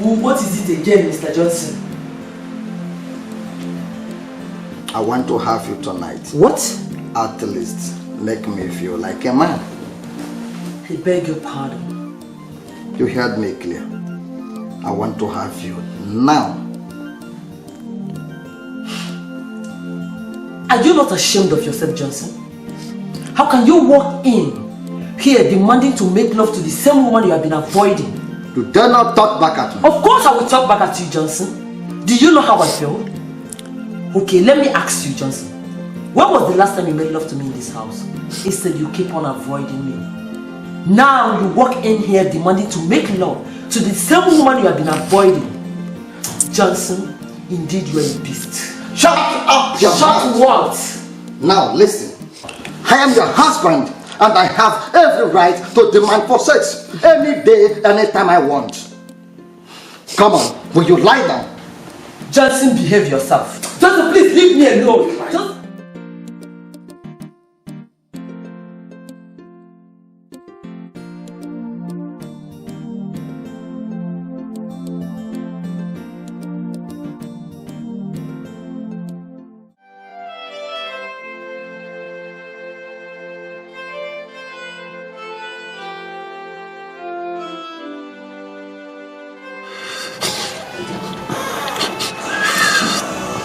What is it again, Mr. Johnson? I want to have you tonight. What? At least make me feel like a man. I beg your pardon. You heard me clear. I want to have you now. Are you not ashamed of yourself, Johnson? How can you walk in here demanding to make love to the same woman you have been avoiding? You dare not talk back at me. Of course I will talk back at you, Johnson. Do you know how I feel? Okay, let me ask you, Johnson. When was the last time you made love to me in this house? Instead, you keep on avoiding me. Now you walk in here demanding to make love to the same woman you have been avoiding. Johnson, indeed you are a beast. Shut up your mouth. What? Now listen. I am your husband and I have every right to demand for sex any day, anytime I want. Come on, will you lie down? Johnson, behave yourself. Johnson, please leave me alone.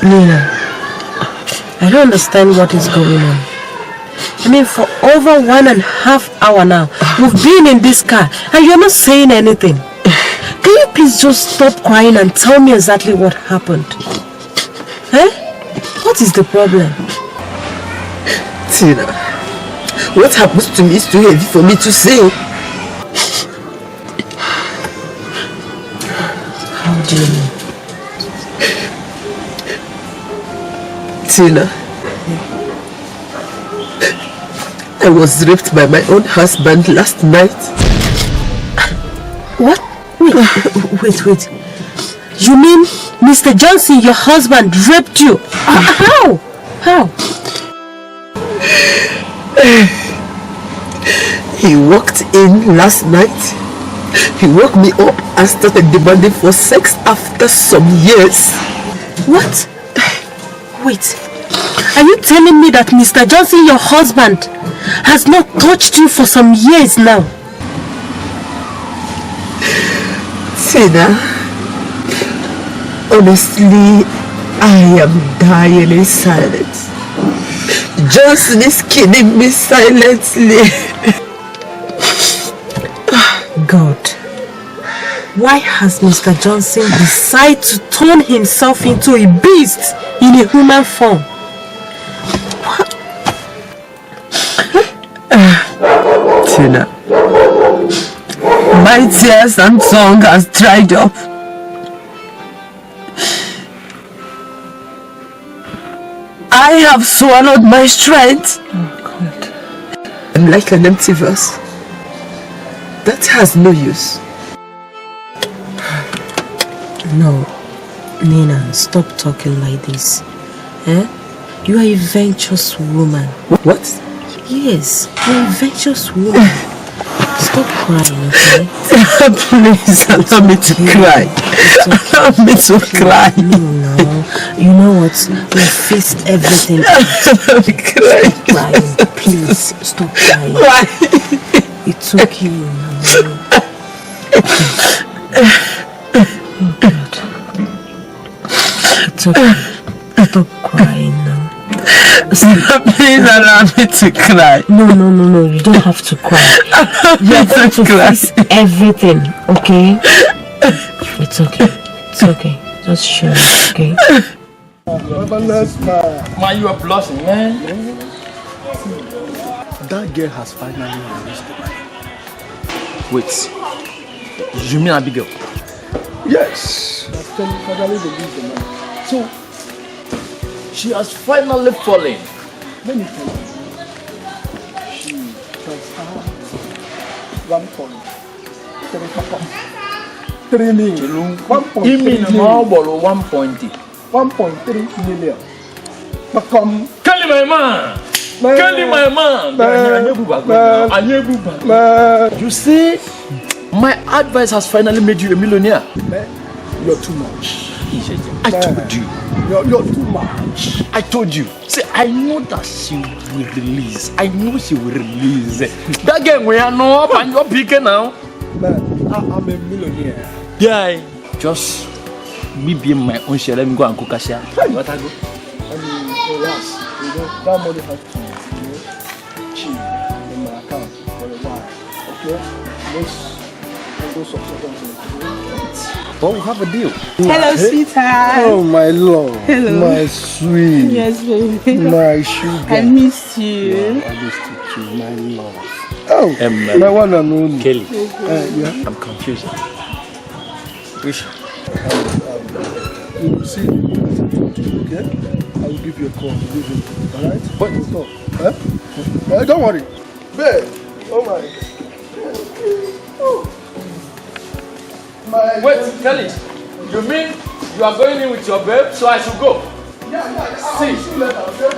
Nina, I don't understand what is going on. I mean, for over 1.5 hours now, we've been in this car and you're not saying anything. Can you please just stop crying and tell me exactly what happened? Eh? What is the problem? Tina, what happens to me is too heavy for me to say. How do you know? Tina, I was raped by my own husband last night. What? Wait. You mean Mr. Johnson, your husband, raped you? How? He walked in last night. He woke me up and started demanding for sex after some years. What? Wait. Are you telling me that Mr. Johnson, your husband, has not touched you for some years now? Tina, honestly, I am dying in silence. Johnson is killing me silently. God, why has Mr. Johnson decided to turn himself into a beast in a human form? Tina, my tears and tongue has dried up. I have swallowed my strength. Oh God. I'm like an empty vase. That has no use. No, Nina, stop talking like this. Eh? You are a virtuous woman. What? Yes, you're a virtuous woman. Stop crying, okay? Please allow me to cry. Allow me to cry. No. You know what? We faced everything. Stop crying. Please, stop crying. Why? It's okay, Mama. Oh, God. It's okay. Stop crying now. Please allow me to cry. No. You don't have to cry. You are going to face everything, okay? It's okay. Just show it, okay? Man, you are blushing, man. That girl has finally released the man. Wait. You mean Abigail? Yes. Has finally released the man. So, She has finally fallen. let me tell you. She transferred 1.3 million. 1.3 million. Become Kelly, my man. You see, my advice has finally made you a millionaire. You're too much. I told you. You're too much. I told you. See, I know that she will release. I know she will release. That girl, we are no up and you're bigger now. Man, I'm a millionaire. Yeah, just me being my own share. Let me go and cook a share. What I go? I mean, relax. You know, that money has to, chill in my account for a while. Okay? Let's go subscribe. But we have a deal. Hello, sweetheart. Oh, my love. Hello. My sweet. Yes, baby. My sugar. I miss you. I missed you too, my love. Oh, My my one and only. Kelly, Yeah. I'm confused. Which? You will see. Okay? I will give you a call. Alright? What? We'll talk. Huh? Don't worry. Babe. Oh my. Wait, Kelly. You mean you are going in with your babe, so I should go? Yeah. See. See you later, okay?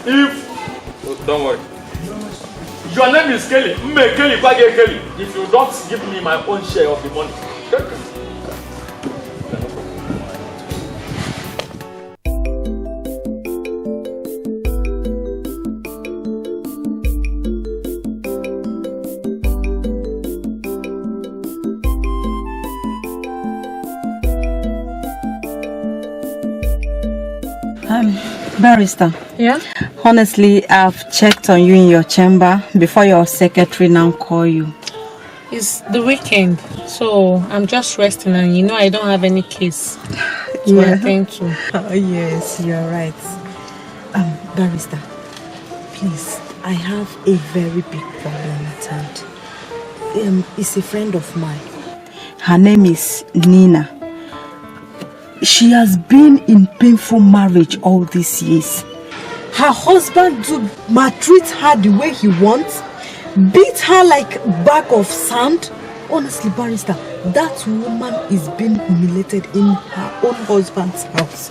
If don't worry. Your name is Kelly. Kelly, Kelly. If you don't give me my own share of the money. Barrister. Yeah? Honestly, I've checked on you in your chamber before your secretary now call you. It's the weekend, so I'm just resting, and you know I don't have any case to attend to. Oh, yes, you're right. Barrister, please, I have a very big problem at hand. It's a friend of mine. Her name is Nina. She has been in painful marriage all these years. Her husband do maltreat her the way he wants, beat her like a bag of sand. Honestly, Barrister, that woman is being humiliated in her own husband's house.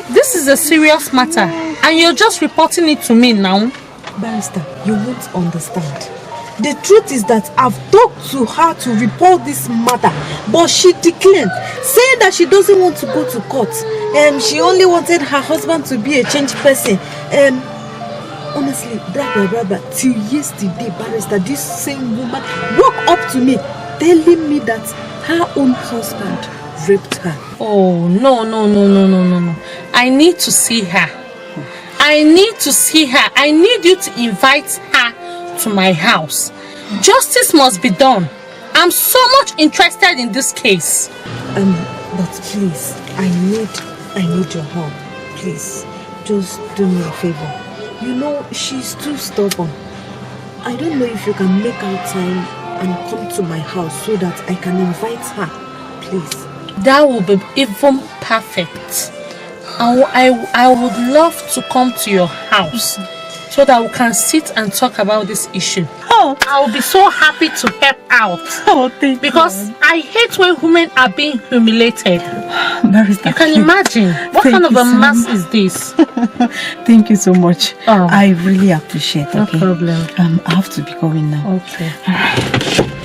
This is a serious matter, and you're just reporting it to me now. Barrister, you won't understand. The truth is that I've talked to her to report this matter, but she declined, saying that she doesn't want to go to court. She only wanted her husband to be a changed person. Honestly, brother, till yesterday, Barrister, this same woman woke up to me, telling me that her own husband raped her. Oh, no. I need to see her. I need you to invite her to my house. Justice must be done. I'm so much interested in this case. But please, I need your help. Please, just do me a favor. You know, she's too stubborn. I don't know if you can make out time and come to my house so that I can invite her. Please. That would be even perfect. I would love to come to your house so that we can sit and talk about this issue. Oh, I will be so happy to help out. oh, thank you. Because I hate when women are being humiliated. Barrister, You can imagine. What kind of a mess is this? Thank you so much. Oh. I really appreciate it. No Okay? problem. I have to be going now. Okay.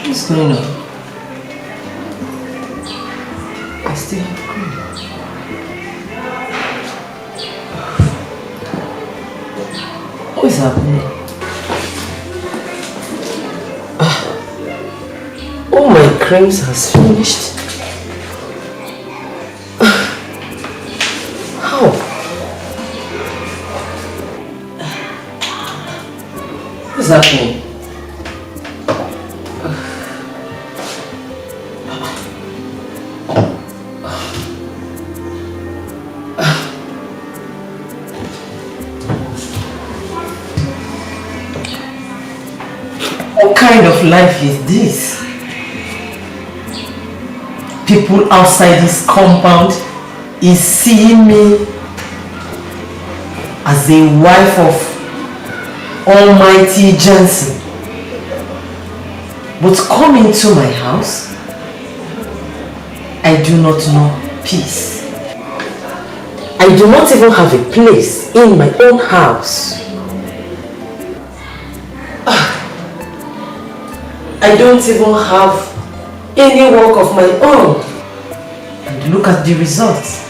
What's going on? I still have cold. What is happening? creams has finished. How? What's happening? What kind of life is this? People outside this compound is seeing me as a wife of Almighty Johnson. But come into my house, I do not know peace. I do not even have a place in my own house. I don't even have any work of my own. And look at the results.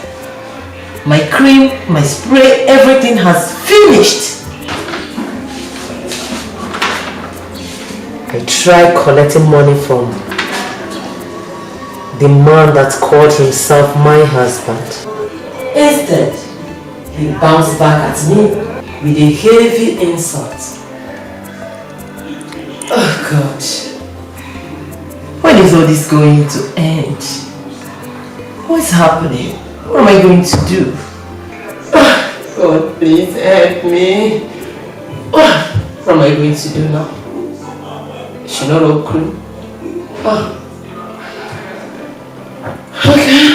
My cream, my spray, everything has finished. I tried collecting money from the man that called himself my husband. Instead, he bounced back at me with a heavy insult. Oh God. When is all this going to end? What's happening? What am I going to do? God, please help me. What am I going to do now? Should not look cream. Okay.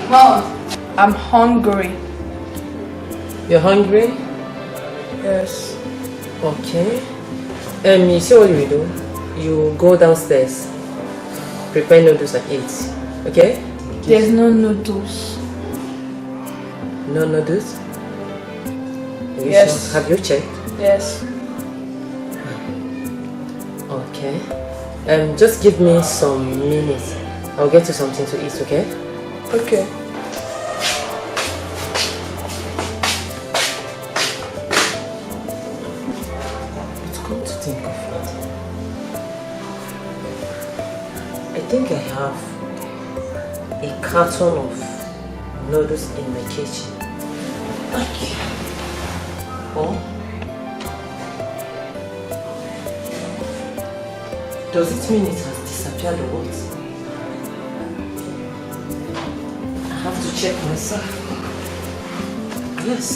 Mom, I'm hungry. You're hungry? Yes. Okay. You see what you will do? You go downstairs, prepare noodles and eat. Okay? There's no noodles. No noodles? Are you Yes. sure? Have you checked? Yes. Okay. Just give me some minutes. I'll get you something to eat, okay? Okay. But come to think of it, I think I have a carton of noodles in my kitchen. Okay. Oh? Does it mean it has disappeared or what? I have to check myself. Yes.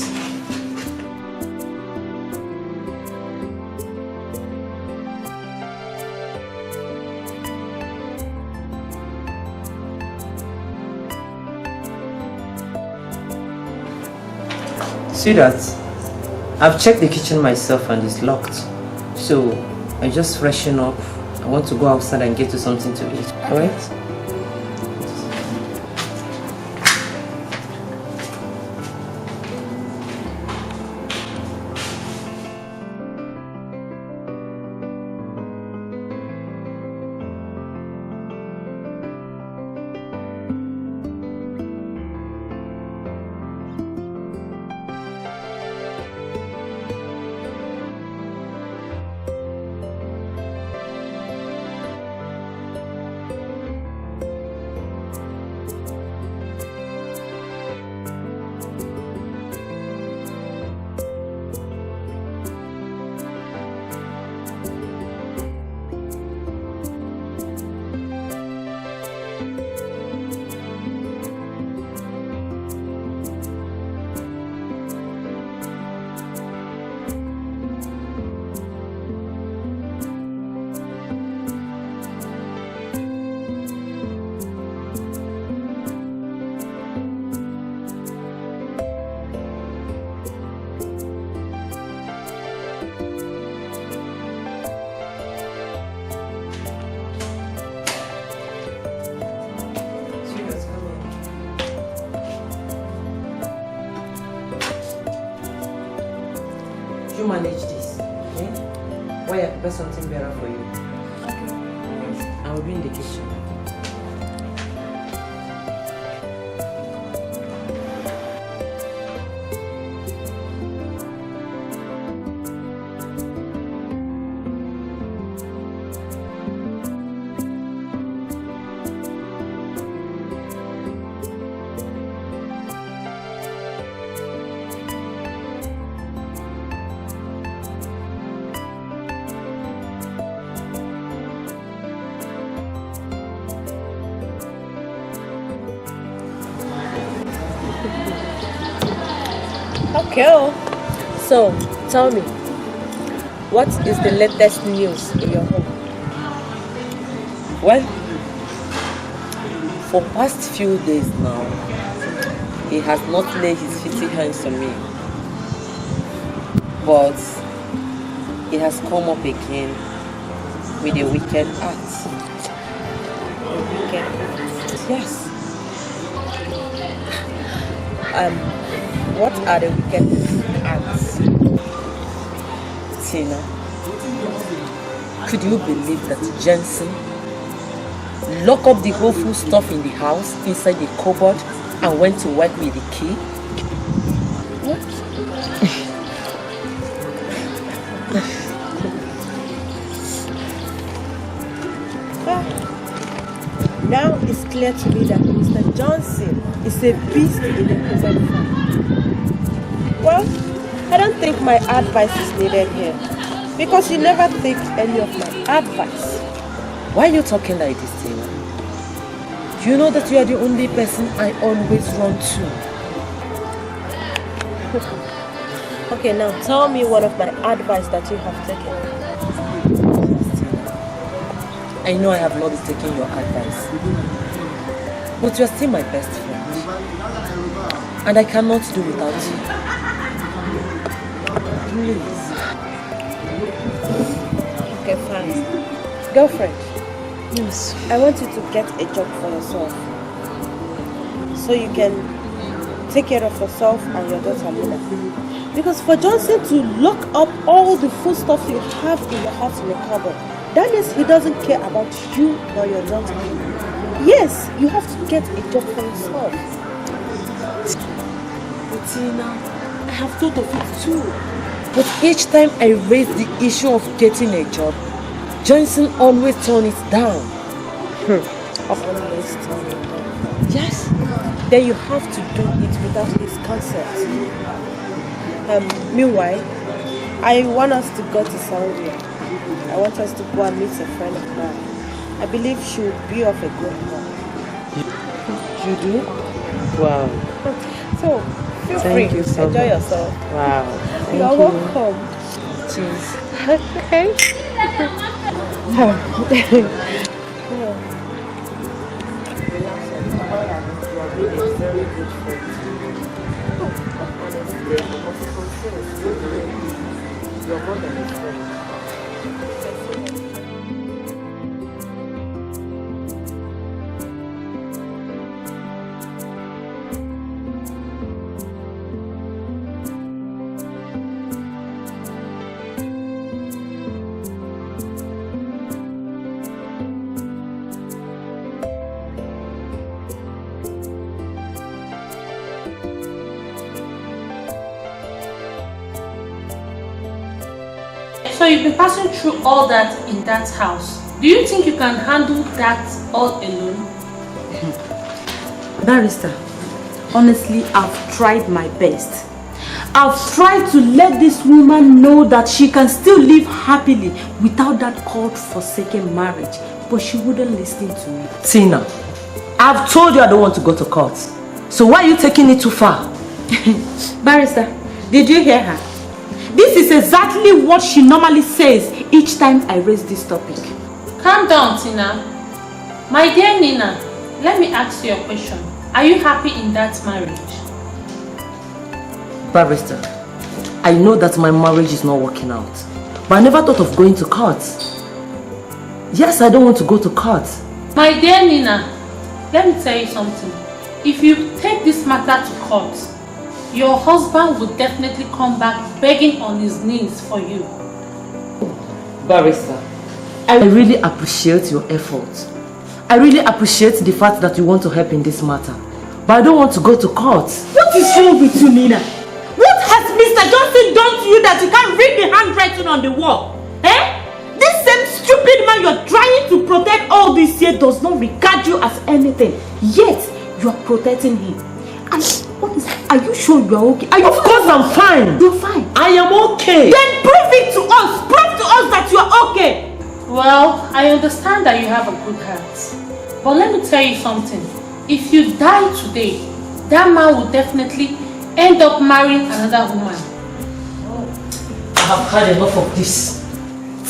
See that? I've checked the kitchen myself and it's locked. So I just freshen up. I want to go outside and get you something to eat. Alright? you manage this, okay? While I prepare something better for you. Okay. Yes. I will be in the kitchen. Okay. So, tell me, what is the latest news in your home? Well, for past few days now, he has not laid his filthy hands on me. But he has come up again with a wicked act. A wicked act? Yes. What are the wicked acts? Tina, could you believe that Jensen locked up the whole food stuff in the house inside the cupboard and went to work with the key? What? Now it's clear to me that Mr. Johnson is a beast in the present form. Well, I don't think my advice is needed here, because you never take any of my advice. Why are you talking like this, Tina? You know that you are the only person I always run to. Okay, now tell me one of my advice that you have taken. I know I have not been taking your advice, but you are still my best friend, and I cannot do without you. Please. Okay, fine. Girlfriend. Yes. I want you to get a job for yourself, so you can take care of yourself and your daughter Luna. Because for Johnson to lock up all the food stuff you have in the house in the cupboard, that means he doesn't care about you or your daughter. Yes, you have to get a job for yourself. Tina, I have thought of it too. But each time I raise the issue of getting a job, Johnson always turns it down. Always turn it down. Yes. Then you have to do it without his consent. Meanwhile, I want us to go to Saudi. I want us to go and meet a friend of mine. I believe she will be of a good heart. You do? Wow. So, feel Thank free. you so Enjoy much. yourself. Wow. You are welcome. Cheers. Okay. So you've been passing through all that in that house. Do you think you can handle that all alone? Barrister, honestly, I've tried my best. I've tried to let this woman know that she can still live happily without that God-forsaken marriage, but she wouldn't listen to me. Tina, I've told you I don't want to go to court. So why are you taking it too far? Barrister, did you hear her? This is exactly what she normally says each time I raise this topic. Calm down, Tina. My dear Nina, let me ask you a question. Are you happy in that marriage? Barrister, I know that my marriage is not working out, but I never thought of going to court. Yes, I don't want to go to court. My dear Nina, let me tell you something. If you take this matter to court, your husband would definitely come back begging on his knees for you. Barrister, I really appreciate your effort. I really appreciate the fact that you want to help in this matter. But I don't want to go to court. What is wrong with you, Nina? What has Mr. Johnson done to you that you can't read the handwriting on the wall? Eh? This same stupid man you're trying to protect all this year does not regard you as anything. Yet, you are protecting him. And what is that? Are you sure you are okay? Of course I'm fine. You're fine. I am okay. Then prove it to us. Prove to us that you are okay. Well, I understand that you have a good heart. But let me tell you something. If you die today, that man will definitely end up marrying another woman. I have had enough of this.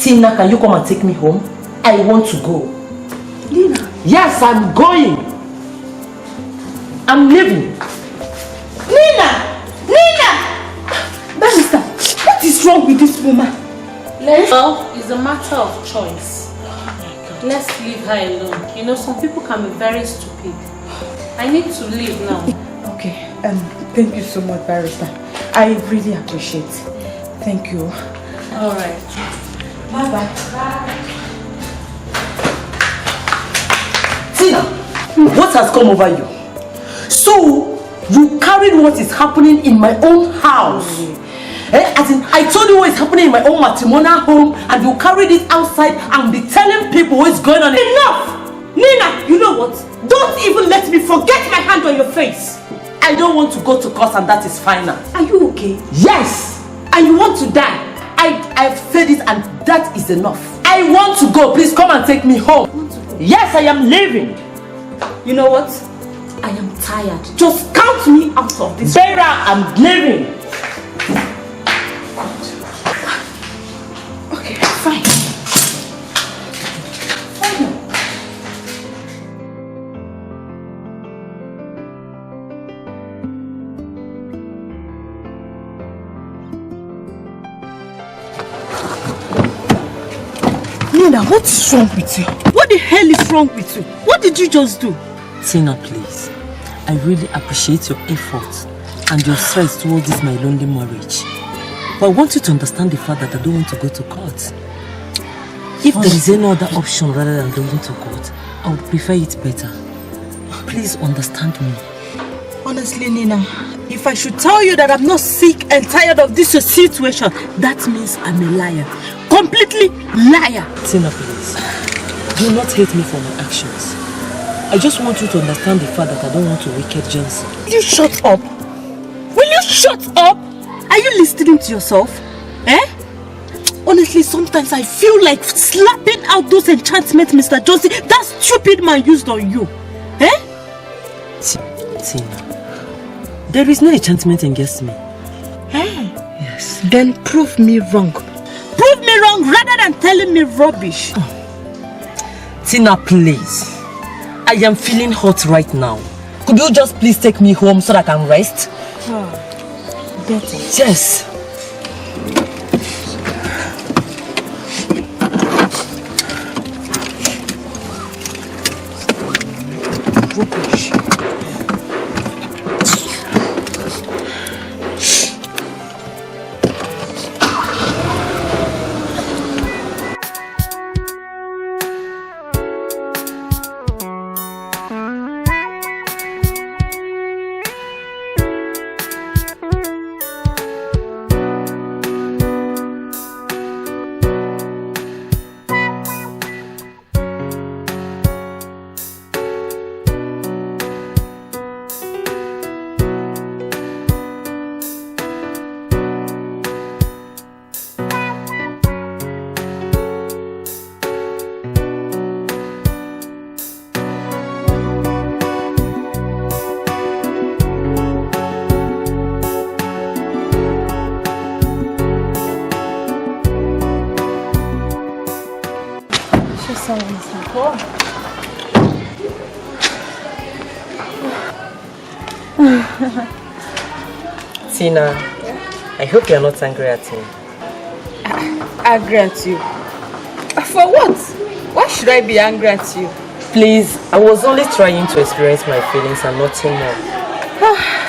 Tina, can you come and take me home? I want to go. Nina. Yes, I'm going. I'm leaving. Nina! Nina! Barrister, what is wrong with this woman? Well, it's a matter of choice. Let's leave her alone. You know, some people can be very stupid. I need to leave now. Okay, thank you so much, Barrister. I really appreciate it. Thank you. Alright. Bye-bye. Tina, what has come over you? So, you carried what is happening in my own house. As in, I told you what is happening in my own matrimonial home, and you carried it outside and be telling people what is going on. Enough! Nina, you know what? Don't even let me forget my hand on your face. I don't want to go to court, and that is final. Are you okay? Yes! And you want to die? I've said it, and that is enough. I want to go. Please come and take me home. Yes, I am leaving. You know what? I am tired. Just count me out of this. Vera, I'm leaving. Okay, fine. Nina, what's wrong with you? What the hell is wrong with you? What did you just do? Tina, please. I really appreciate your effort and your strength towards this my lonely marriage. But I want you to understand the fact that I don't want to go to court. If there is any other option rather than going to court, I would prefer it better. Please understand me. Honestly, Nina, if I should tell you that I'm not sick and tired of this situation, that means I'm a liar. Completely liar. Tina, please. Do not hate me for my actions. I just want you to understand the fact that I don't want to wicked Johnson. You shut up. Will you shut up? Are you listening to yourself? Eh? Honestly, sometimes I feel like slapping out those enchantments Mr. Johnson, that stupid man used on you. Eh? Tina, there is no enchantment against me. Eh? Yes. Then prove me wrong. Prove me wrong rather than telling me rubbish. Tina, please. I am feeling hot right now. Could you just please take me home so that I can rest? Better. Yes. Rubbish. Tina, I hope you're not angry at me. Angry at you? For what? Why should I be angry at you? Please, I was only trying to experience my feelings and nothing more.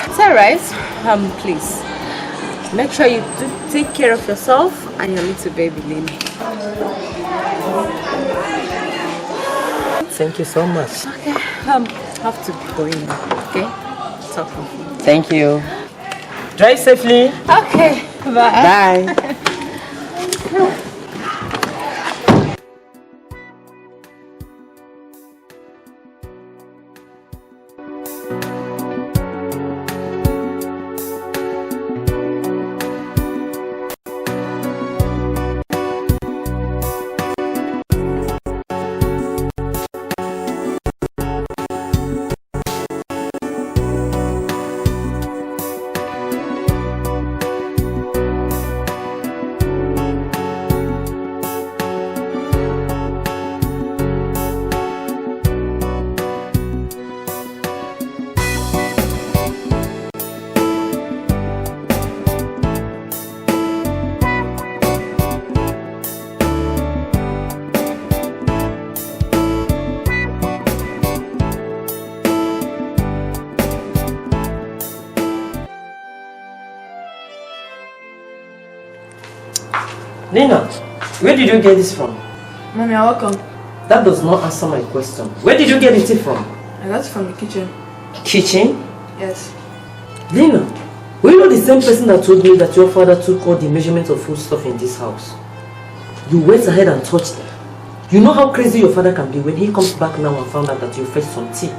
It's Alright, please. Make sure you do take care of yourself and your little baby, Lily. Thank you so much. Okay, have to go in now, okay? Talk from you. Thank you. Drive safely. Okay, bye. Bye. Nina, where did you get this from? Mommy, you're welcome. That does not answer my question. Where did you get the tea from? I got it from the kitchen. Kitchen? Yes. Lena, were you not the same person that told me that your father took all the measurements of food stuff in this house? You went ahead and touched them. You know how crazy your father can be when he comes back now and found out that you fetched some tea.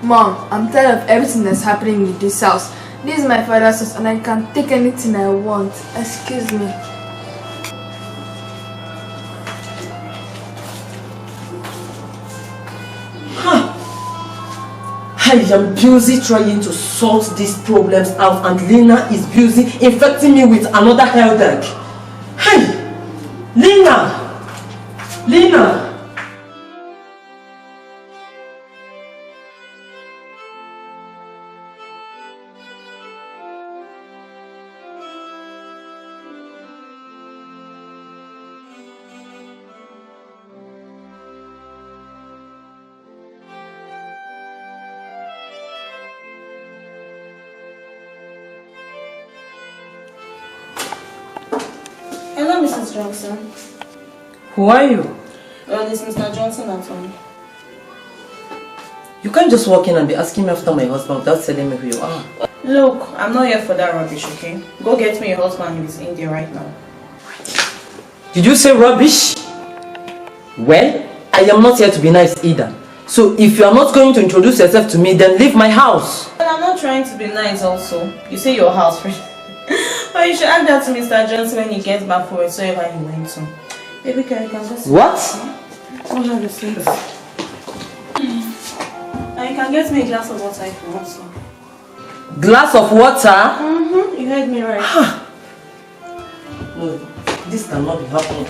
Mom, I'm tired of everything that's happening in this house. This is my father's house and I can take anything I want. Excuse me. I am busy trying to sort these problems out and Lena is busy infecting me with another headache. Hey! Lena! Lena! Hello, Mrs. Johnson. Who are you? Well, this is Mr. Johnson at home. You can't just walk in and be asking me after my husband without telling me who you are. Look, I'm not here for that rubbish, okay? Go get me your husband, he's in there right now. Did you say rubbish? Well, I am not here to be nice either. So if you are not going to introduce yourself to me, then leave my house. Well, I'm not trying to be nice also. You say your house first. But you should add that to Mr. Johnson when he gets back for wherever he went to. Baby, can you just... What? What are the things? And you can get me a glass of water if you want some. Glass of water? You heard me right. No, this cannot be happening.